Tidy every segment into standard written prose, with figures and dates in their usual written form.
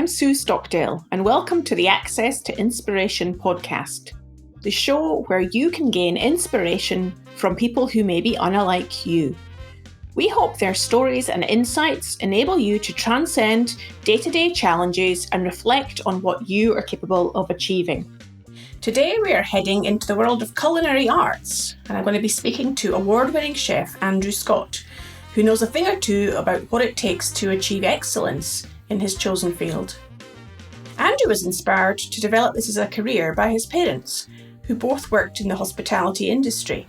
I'm Sue Stockdale, and welcome to the Access to Inspiration podcast, the show where you can gain inspiration from people who may be unlike you. We hope their stories and insights enable you to transcend day-to-day challenges and reflect on what you are capable of achieving. Today we are heading into the world of culinary arts, and I'm going to be speaking to award-winning chef Andrew Scott, who knows a thing or two about what it takes to achieve excellence in his chosen field. Andrew was inspired to develop this as a career by his parents, who both worked in the hospitality industry.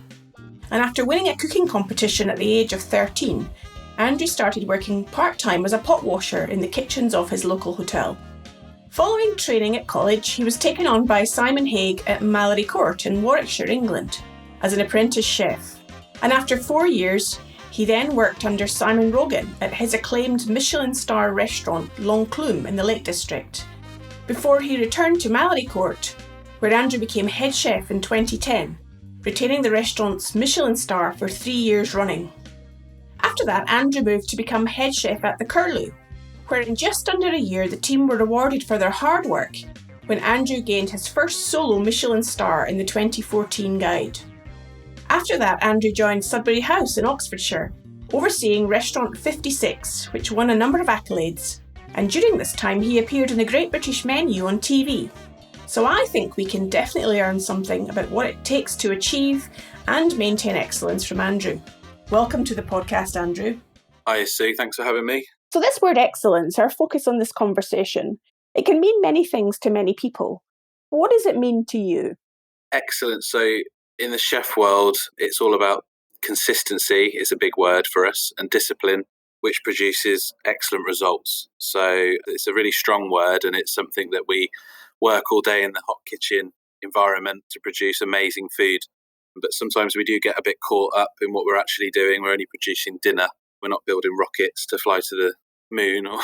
And after winning a cooking competition at the age of 13, Andrew started working part-time as a pot washer in the kitchens of his local hotel. Following training at college, he was taken on by Simon Haigh at Mallory Court in Warwickshire, England, as an apprentice chef. And after 4 years, he then worked under Simon Rogan at his acclaimed Michelin star restaurant L'Enclume in the Lake District, before he returned to Mallory Court, where Andrew became head chef in 2010, retaining the restaurant's Michelin star for 3 years running. After that, Andrew moved to become head chef at the Curlew, where in just under a year the team were rewarded for their hard work when Andrew gained his first solo Michelin star in the 2014 guide. After that, Andrew joined Sudbury House in Oxfordshire, overseeing Restaurant 56, which won a number of accolades, and during this time he appeared in the Great British Menu on TV. So I think we can definitely learn something about what it takes to achieve and maintain excellence from Andrew. Welcome to the podcast, Andrew. Hi Sue, thanks for having me. So this word excellence, our focus on this conversation, it can mean many things to many people. What does it mean to you? Excellence. So in the chef world, it's all about consistency is a big word for us, and discipline, which produces excellent results. So it's a really strong word, and it's something that we work all day in the hot kitchen environment to produce amazing food. But sometimes we do get a bit caught up in what we're actually doing. We're only producing dinner. We're not building rockets to fly to the moon. Or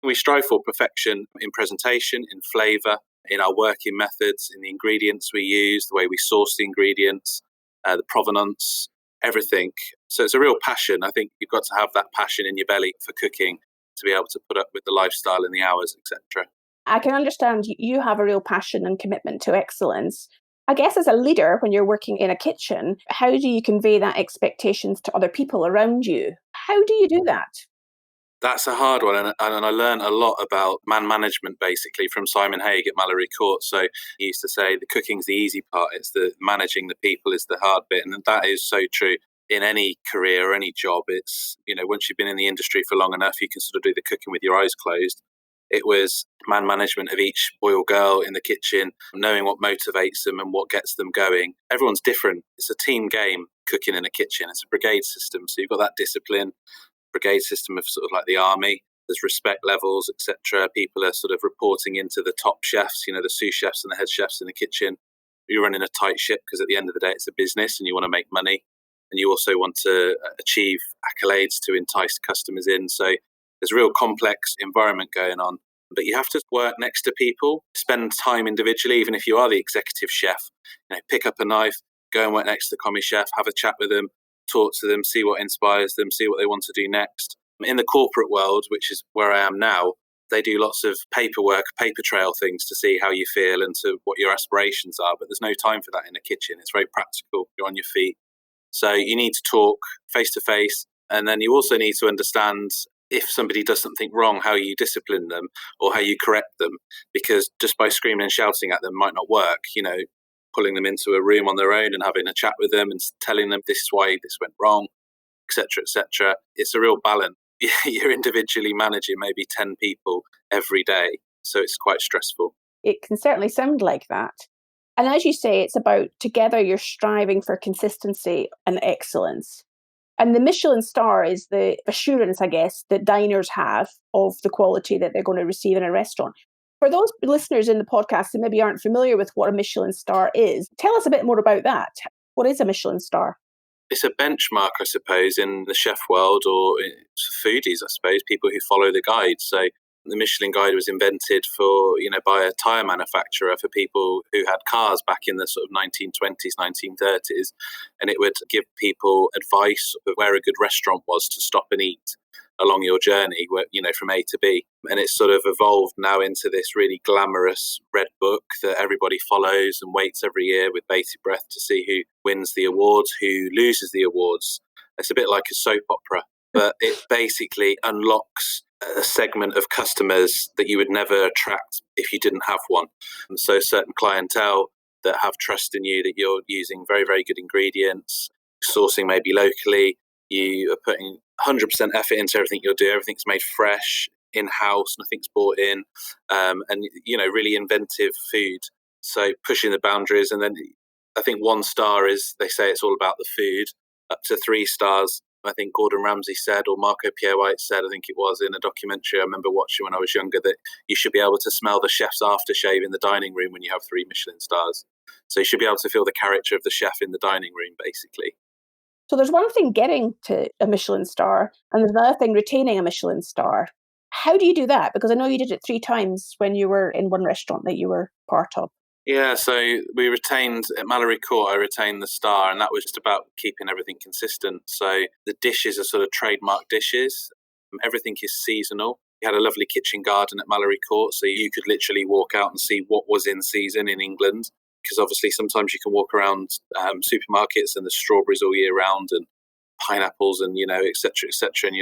we strive for perfection in presentation, in flavour, in our working methods, in the ingredients we use, the way we source the ingredients, the provenance, everything. So it's a real passion. I think you've got to have that passion in your belly for cooking to be able to put up with the lifestyle and the hours, etc. I can understand you have a real passion and commitment to excellence. I guess as a leader, when you're working in a kitchen, how do you convey that expectations to other people around you? How do you do that? That's a hard one, and I learned a lot about man management basically from Simon Haigh at Mallory Court. So he used to say the cooking's the easy part, it's the managing the people is the hard bit, and that is so true in any career or any job. It's, once you've been in the industry for long enough, you can sort of do the cooking with your eyes closed. It was man management of each boy or girl in the kitchen, knowing what motivates them and what gets them going. Everyone's different. It's a team game, cooking in a kitchen. It's a brigade system, so you've got that discipline. Brigade system of sort of like the army. There's respect levels, etc. People are sort of reporting into the top chefs, the sous chefs and the head chefs in the kitchen. You're running a tight ship because at the end of the day, it's a business and you want to make money. And you also want to achieve accolades to entice customers in. So there's a real complex environment going on. But you have to work next to people, spend time individually, even if you are the executive chef. Pick up a knife, go and work next to the commis chef, have a chat with them, talk to them, see what inspires them, see what they want to do next. In the corporate world, which is where I am now, they do lots of paperwork, paper trail things to see how you feel and to what your aspirations are. But there's no time for that in the kitchen. It's very practical. You're on your feet. So you need to talk face to face. And then you also need to understand if somebody does something wrong, how you discipline them or how you correct them. Because just by screaming and shouting at them might not work, pulling them into a room on their own and having a chat with them and telling them this is why this went wrong, etc., etc. It's a real balance. You're individually managing maybe 10 people every day, so it's quite stressful. It can certainly sound like that. And as you say, it's about together you're striving for consistency and excellence. And the Michelin star is the assurance, I guess, that diners have of the quality that they're going to receive in a restaurant. For those listeners in the podcast who maybe aren't familiar with what a Michelin star is, tell us a bit more about that. What is a Michelin star? It's a benchmark, I suppose, in the chef world or foodies, I suppose, people who follow the guide. So the Michelin guide was invented by a tyre manufacturer for people who had cars back in the sort of 1920s, 1930s. And it would give people advice of where a good restaurant was to stop and eat. along your journey, from A to B. And it's sort of evolved now into this really glamorous red book that everybody follows and waits every year with bated breath to see who wins the awards, who loses the awards. It's a bit like a soap opera, but it basically unlocks a segment of customers that you would never attract if you didn't have one. And so certain clientele that have trust in you, that you're using very, very good ingredients, sourcing maybe locally, you are putting 100% effort into everything you'll do. Everything's made fresh, in-house, nothing's bought in, and really inventive food. So pushing the boundaries. And then I think 1 star is, they say it's all about the food. Up to 3 stars, I think Gordon Ramsay said, or Marco Pierre White said, I think it was in a documentary I remember watching when I was younger, that you should be able to smell the chef's aftershave in the dining room when you have 3 Michelin stars. So you should be able to feel the character of the chef in the dining room, basically. So there's one thing getting to a Michelin star, and there's another thing retaining a Michelin star. How do you do that? Because I know you did it 3 times when you were in one restaurant that you were part of. Yeah, so we retained, at Mallory Court, I retained the star, and that was just about keeping everything consistent. So the dishes are sort of trademark dishes. Everything is seasonal. We had a lovely kitchen garden at Mallory Court, so you could literally walk out and see what was in season in England. Because obviously sometimes you can walk around supermarkets and there's strawberries all year round and pineapples and, et cetera, and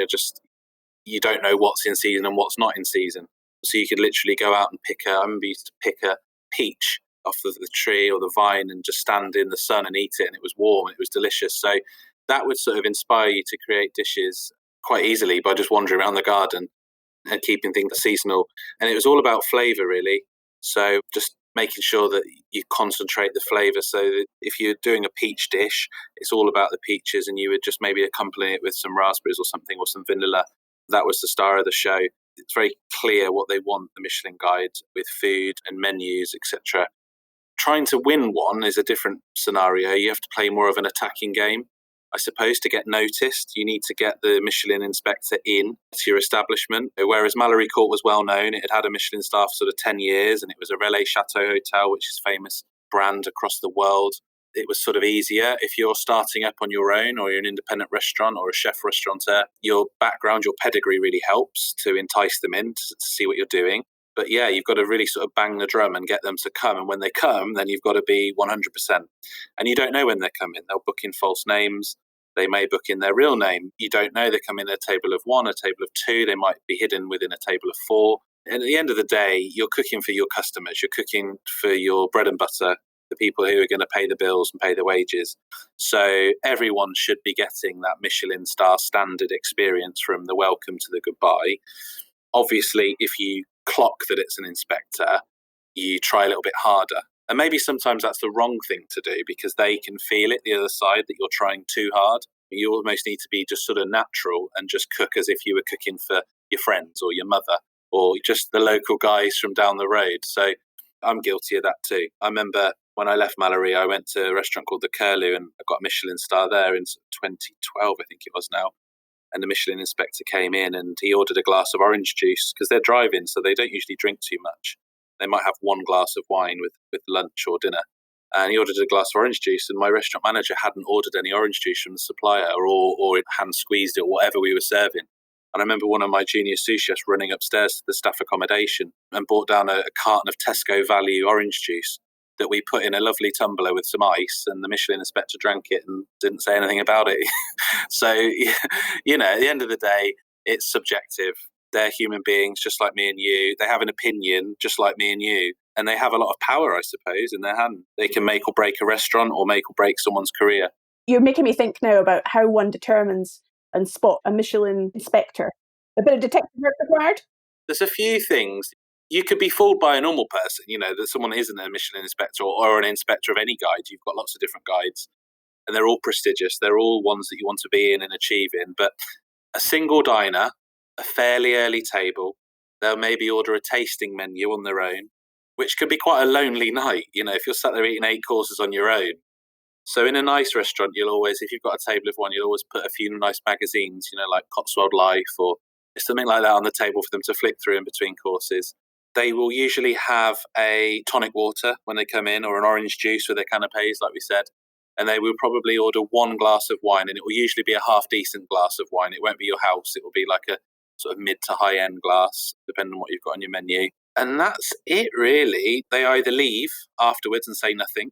you don't know what's in season and what's not in season. So you could literally go out and I remember used to pick a peach off of the tree or the vine and just stand in the sun and eat it, and it was warm and it was delicious. So that would sort of inspire you to create dishes quite easily by just wandering around the garden and keeping things seasonal. And it was all about flavour, really. So just making sure that you concentrate the flavour, so that if you're doing a peach dish, it's all about the peaches, and you would just maybe accompany it with some raspberries or something, or some vanilla. That was the star of the show. It's very clear what they want, the Michelin Guide, with food and menus, etc. Trying to win one is a different scenario. You have to play more of an attacking game. I suppose to get noticed, you need to get the Michelin inspector in to your establishment. Whereas Mallory Court was well known, it had a Michelin star for sort of 10 years, and it was a Relais Chateau hotel, which is a famous brand across the world. It was sort of easier. If you're starting up on your own, or you're an independent restaurant or a chef restaurateur, your background, your pedigree really helps to entice them in to see what you're doing. But yeah, you've got to really sort of bang the drum and get them to come. And when they come, then you've got to be 100%. And you don't know when they're coming. They'll book in false names. They may book in their real name. You don't know. They come in a table of 1, a table of 2. They might be hidden within a table of 4. And at the end of the day, you're cooking for your customers. You're cooking for your bread and butter, the people who are going to pay the bills and pay the wages. So everyone should be getting that Michelin star standard experience, from the welcome to the goodbye. Obviously, if you clock that it's an inspector, you try a little bit harder. And maybe sometimes that's the wrong thing to do, because they can feel it, the other side, that you're trying too hard. You almost need to be just sort of natural and just cook as if you were cooking for your friends or your mother or just the local guys from down the road. So I'm guilty of that too. I remember when I left Mallory, I went to a restaurant called the Curlew, and I got a Michelin star there in 2012, I think it was now. And the Michelin inspector came in and he ordered a glass of orange juice, because they're drive-in, so they don't usually drink too much. They might have 1 glass of wine with lunch or dinner. And he ordered a glass of orange juice, and my restaurant manager hadn't ordered any orange juice from the supplier, or hand squeezed it, or whatever we were serving. And I remember one of my junior sous chefs running upstairs to the staff accommodation and brought down a carton of Tesco value orange juice that we put in a lovely tumbler with some ice, and the Michelin inspector drank it and didn't say anything about it. So, at the end of the day, it's subjective. They're human beings just like me and you. They have an opinion just like me and you. And they have a lot of power, I suppose, in their hand. They can make or break a restaurant, or make or break someone's career. You're making me think now about how one determines and spot a Michelin inspector. A bit of detective work required? There's a few things. You could be fooled by a normal person, that someone isn't a Michelin inspector or an inspector of any guide. You've got lots of different guides, and they're all prestigious. They're all ones that you want to be in and achieve in. But a single diner, a fairly early table, they'll maybe order a tasting menu on their own, which could be quite a lonely night, if you're sat there eating 8 courses on your own. So in a nice restaurant, you'll always, if you've got a table of 1, you'll always put a few nice magazines, like Cotswold Life or something like that on the table for them to flick through in between courses. They will usually have a tonic water when they come in, or an orange juice with their canapes, like we said. and they will probably order one glass of wine, and it will usually be a half decent glass of wine. It won't be your house. It will be like a sort of mid to high end glass, depending on what you've got on your menu. And that's it, really. They either leave afterwards and say nothing,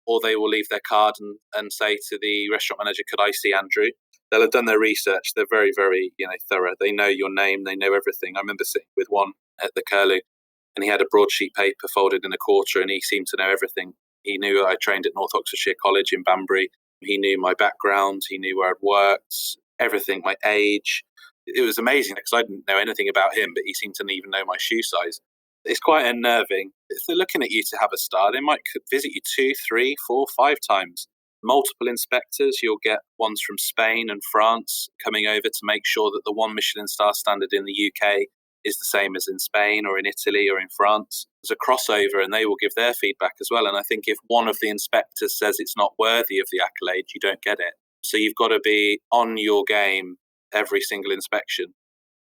or they will leave their card and say to the restaurant manager, "Could I see Andrew?" They'll have done their research. They're very, very, thorough. They know your name. They know everything. I remember sitting with one at the Curlew, and he had a broadsheet paper folded in a quarter, and he seemed to know everything. He knew I trained at North Oxfordshire College in Banbury. He knew my background. He knew where I'd worked, everything, my age. It was amazing because I didn't know anything about him, but he seemed to even know my shoe size. It's quite unnerving. If they're looking at you to have a star, they might visit you 2, 3, 4, 5 times. Multiple inspectors. You'll get ones from Spain and France coming over to make sure that the one Michelin star standard in the UK is the same as in Spain or in Italy or in France. There's a crossover, and they will give their feedback as well. And I think if one of the inspectors says it's not worthy of the accolade, you don't get it. So you've got to be on your game every single inspection.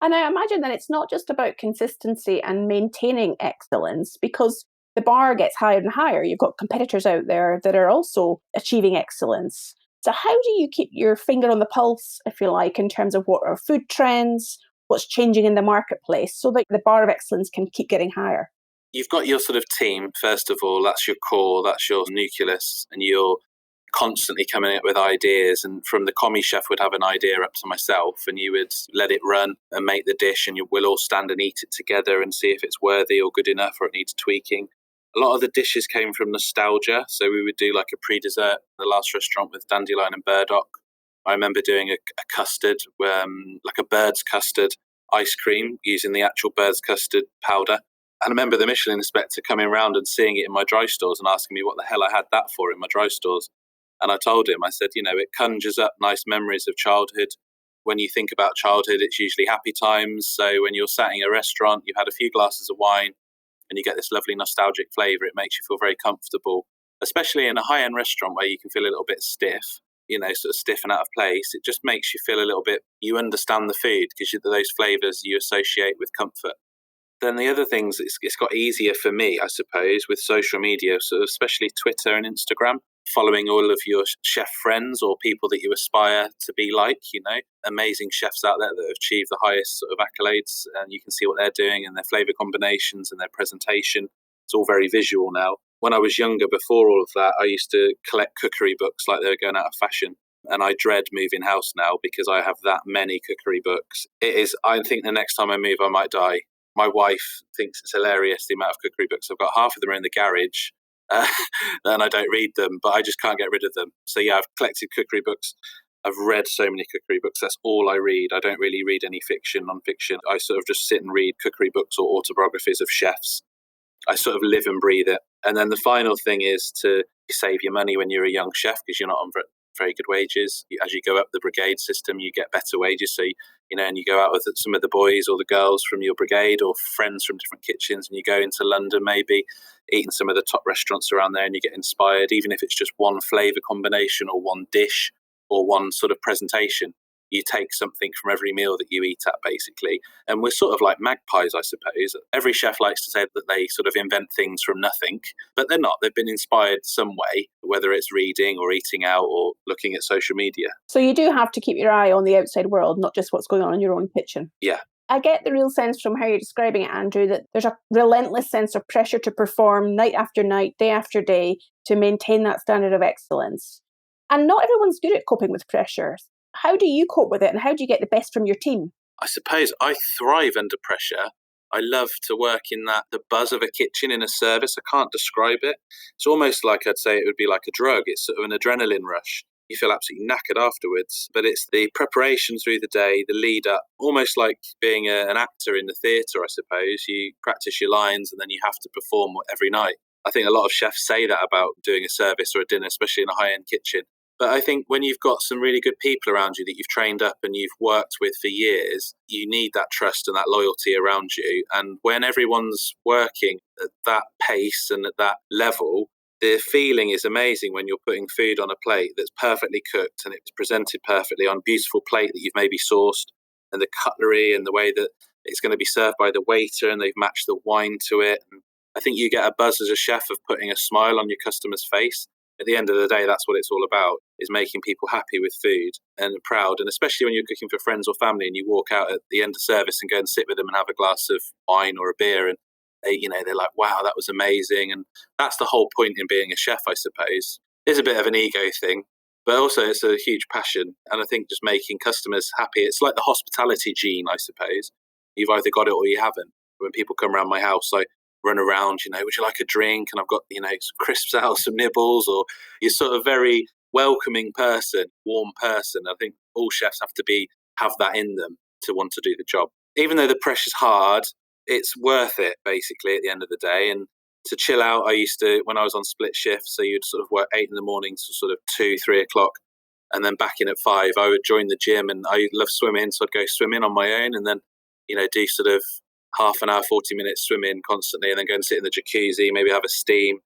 And I imagine that it's not just about consistency and maintaining excellence, because the bar gets higher and higher. You've got competitors out there that are also achieving excellence. So how do you keep your finger on the pulse, if you like, in terms of what are food trends, what's changing in the marketplace, so that the bar of excellence can keep getting higher? You've got your sort of team, first of all. That's your core, that's your nucleus, and you're constantly coming up with ideas. And from the commie chef would have an idea up to myself, and you would let it run and make the dish, and we'll all stand and eat it together and see if it's worthy or good enough or it needs tweaking. A lot of the dishes came from nostalgia. So we would do like a pre-dessert, the last restaurant with dandelion and burdock. I remember doing a custard, like a bird's custard ice cream using the actual bird's custard powder. And I remember the Michelin inspector coming around and seeing it in my dry stores and asking me what the hell I had that for in my dry stores. And I told him, I said, it conjures up nice memories of childhood. When you think about childhood, it's usually happy times. So when you're sat in a restaurant, you've had a few glasses of wine and you get this lovely nostalgic flavour, it makes you feel very comfortable, especially in a high-end restaurant where you can feel a little bit stiff, sort of stiff and out of place. It just makes you feel a little bit, you understand the food because those flavours you associate with comfort. Then the other things, it's got easier for me, I suppose, with social media, so especially Twitter and Instagram, following all of your chef friends or people that you aspire to be like, amazing chefs out there that have achieved the highest sort of accolades, and you can see what they're doing and their flavour combinations and their presentation. It's all very visual now. When I was younger, before all of that, I used to collect cookery books like they were going out of fashion. And I dread moving house now because I have that many cookery books. I think the next time I move, I might die. My wife thinks it's hilarious, the amount of cookery books I've got. Half of them are in the garage, and I don't read them, but I just can't get rid of them. So yeah, I've collected cookery books. I've read so many cookery books. That's all I read. I don't really read any fiction, non-fiction. I sort of just sit and read cookery books or autobiographies of chefs. I sort of live and breathe it. And then the final thing is to save your money when you're a young chef because you're not on very good wages. As you go up the brigade system, you get better wages. So, and you go out with some of the boys or the girls from your brigade or friends from different kitchens, and you go into London maybe, eating some of the top restaurants around there, and you get inspired, even if it's just one flavour combination or one dish or one sort of presentation. You take something from every meal that you eat at, basically. And we're sort of like magpies, I suppose. Every chef likes to say that they sort of invent things from nothing, but they're not. They've been inspired some way, whether it's reading or eating out or looking at social media. So you do have to keep your eye on the outside world, not just what's going on in your own kitchen. Yeah. I get the real sense from how you're describing it, Andrew, that there's a relentless sense of pressure to perform night after night, day after day, to maintain that standard of excellence. And not everyone's good at coping with pressure. How do you cope with it, and how do you get the best from your team? I suppose I thrive under pressure. I love to work in the buzz of a kitchen in a service. I can't describe it. It's almost like I'd say it would be like a drug. It's sort of an adrenaline rush. You feel absolutely knackered afterwards, but it's the preparation through the day, the lead up, almost like being an actor in the theatre, I suppose. You practice your lines and then you have to perform every night. I think a lot of chefs say that about doing a service or a dinner, especially in a high-end kitchen. But I think when you've got some really good people around you that you've trained up and you've worked with for years, you need that trust and that loyalty around you. And when everyone's working at that pace and at that level, the feeling is amazing when you're putting food on a plate that's perfectly cooked and it's presented perfectly on a beautiful plate that you've maybe sourced, and the cutlery and the way that it's going to be served by the waiter and they've matched the wine to it. And I think you get a buzz as a chef of putting a smile on your customer's face. At the end of the day, that's what it's all about, is making people happy with food and proud. And especially when you're cooking for friends or family and you walk out at the end of service and go and sit with them and have a glass of wine or a beer, and they're like, wow, that was amazing. And that's the whole point in being a chef, I suppose. It's a bit of an ego thing, but also it's a huge passion. And I think just making customers happy, it's like the hospitality gene, I suppose. You've either got it or you haven't. When people come around my house, I run around, would you like a drink? And I've got, some crisps out, some nibbles, or you're sort of very welcoming person, warm person. I think all chefs have that in them to want to do the job. Even though the pressure's hard, it's worth it, basically, at the end of the day. And to chill out, I used to, when I was on split shift, so you'd sort of work 8 in the morning to sort of 2, 3 o'clock, and then back in at 5, I would join the gym, and I love swimming, so I'd go swimming on my own, and then, do sort of half an hour, 40 minutes swimming constantly, and then go and sit in the jacuzzi, maybe have a steam,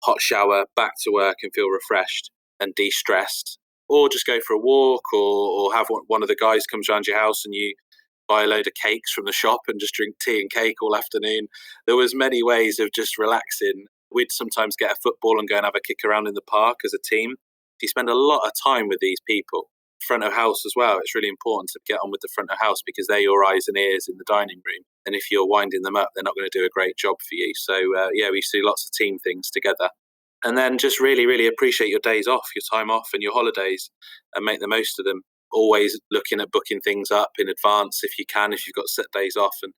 hot shower, back to work and feel refreshed and de-stressed. Or just go for a walk, or have one of the guys comes around your house and you buy a load of cakes from the shop and just drink tea and cake all afternoon. There was many ways of just relaxing. We'd sometimes get a football and go and have a kick around in the park as a team. You spend a lot of time with these people. Front of house as well, it's really important to get on with the front of house because they're your eyes and ears in the dining room. And if you're winding them up, they're not going to do a great job for you. So we used to do lots of team things together. And then just really, really appreciate your days off, your time off and your holidays, and make the most of them. Always looking at booking things up in advance if you can, if you've got set days off, and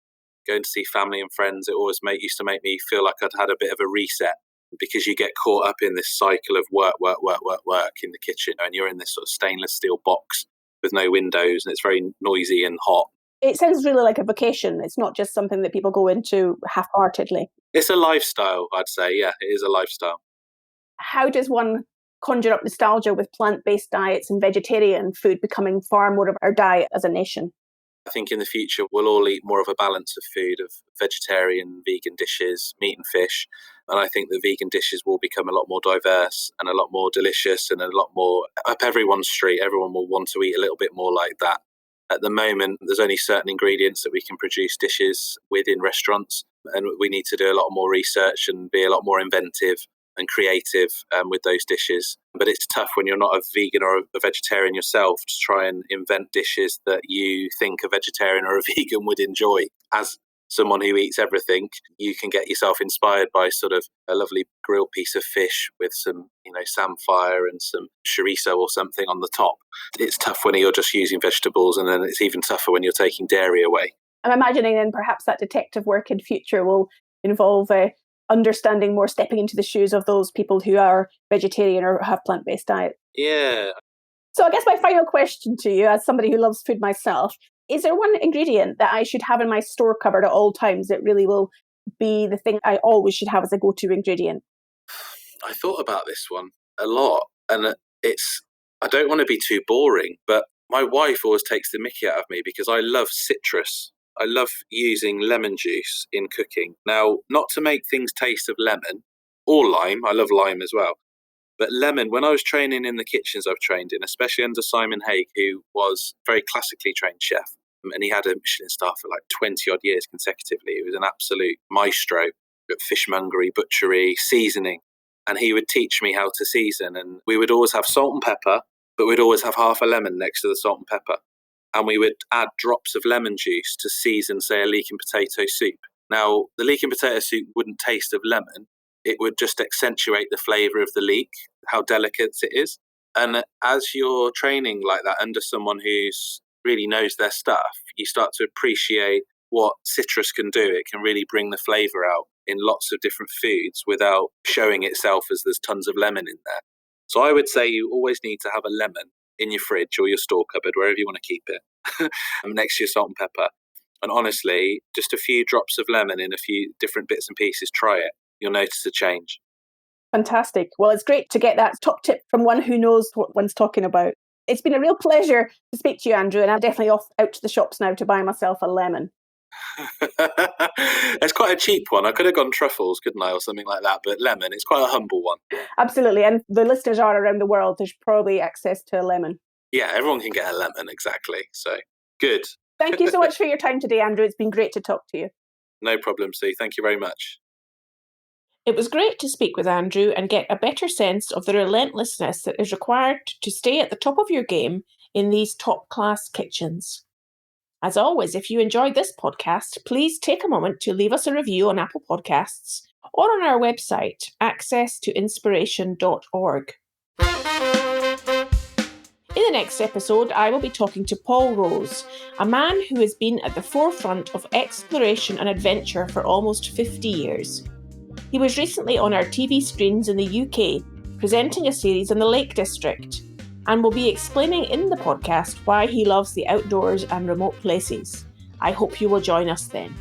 going to see family and friends. It always used to make me feel like I'd had a bit of a reset, because you get caught up in this cycle of work in the kitchen, and you're in this sort of stainless steel box with no windows, and it's very noisy and hot. It sounds really like a vocation. It's not just something that people go into half-heartedly. It's a lifestyle, I'd say. Yeah, it is a lifestyle. How does one conjure up nostalgia with plant-based diets and vegetarian food becoming far more of our diet as a nation? I think in the future we'll all eat more of a balance of food, of vegetarian, vegan dishes, meat and fish. And I think the vegan dishes will become a lot more diverse and a lot more delicious and a lot more up everyone's street. Everyone will want to eat a little bit more like that. At the moment, there's only certain ingredients that we can produce dishes with in restaurants. And we need to do a lot more research and be a lot more inventive and creative with those dishes. But it's tough when you're not a vegan or a vegetarian yourself to try and invent dishes that you think a vegetarian or a vegan would enjoy. As someone who eats everything, you can get yourself inspired by sort of a lovely grilled piece of fish with some, samphire and some chorizo or something on the top. It's tough when you're just using vegetables, and then it's even tougher when you're taking dairy away. I'm imagining then perhaps that detective work in future will involve understanding more, stepping into the shoes of those people who are vegetarian or have plant-based diet. Yeah. So I guess my final question to you, as somebody who loves food myself, is there one ingredient that I should have in my store cupboard at all times that really will be the thing I always should have as a go-to ingredient? I thought about this one a lot, and I don't want to be too boring, but my wife always takes the mickey out of me because I love citrus. I love using lemon juice in cooking. Now, not to make things taste of lemon or lime, I love lime as well, but lemon, when I was training in the kitchens I've trained in, especially under Simon Haigh, who was a very classically trained chef, and he had a Michelin star for like 20 odd years consecutively. He was an absolute maestro at fishmongery, butchery, seasoning. And he would teach me how to season. And we would always have salt and pepper, but we'd always have half a lemon next to the salt and pepper. And we would add drops of lemon juice to season, say, a leek and potato soup. Now, the leek and potato soup wouldn't taste of lemon. It would just accentuate the flavour of the leek, how delicate it is. And as you're training like that under someone who's really knows their stuff, you start to appreciate what citrus can do. It can really bring the flavour out in lots of different foods without showing itself as there's tons of lemon in there. So I would say you always need to have a lemon in your fridge or your store cupboard, wherever you want to keep it, next to your salt and pepper. And honestly, just a few drops of lemon in a few different bits and pieces, try it. You'll notice a change. Fantastic. Well, it's great to get that top tip from one who knows what one's talking about. It's been a real pleasure to speak to you, Andrew, and I'm definitely off out to the shops now to buy myself a lemon. It's quite a cheap one. I could have gone truffles, couldn't I, or something like that, but lemon, it's quite a humble one. Absolutely, and the listeners are around the world. There's probably access to a lemon. Yeah, everyone can get a lemon, exactly. So, good. Thank you so much for your time today, Andrew. It's been great to talk to you. No problem, Sue. Thank you very much. It was great to speak with Andrew and get a better sense of the relentlessness that is required to stay at the top of your game in these top-class kitchens. As always, if you enjoyed this podcast, please take a moment to leave us a review on Apple Podcasts or on our website, accesstoinspiration.org. In the next episode, I will be talking to Paul Rose, a man who has been at the forefront of exploration and adventure for almost 50 years. He was recently on our TV screens in the UK, presenting a series on the Lake District, and will be explaining in the podcast why he loves the outdoors and remote places. I hope you will join us then.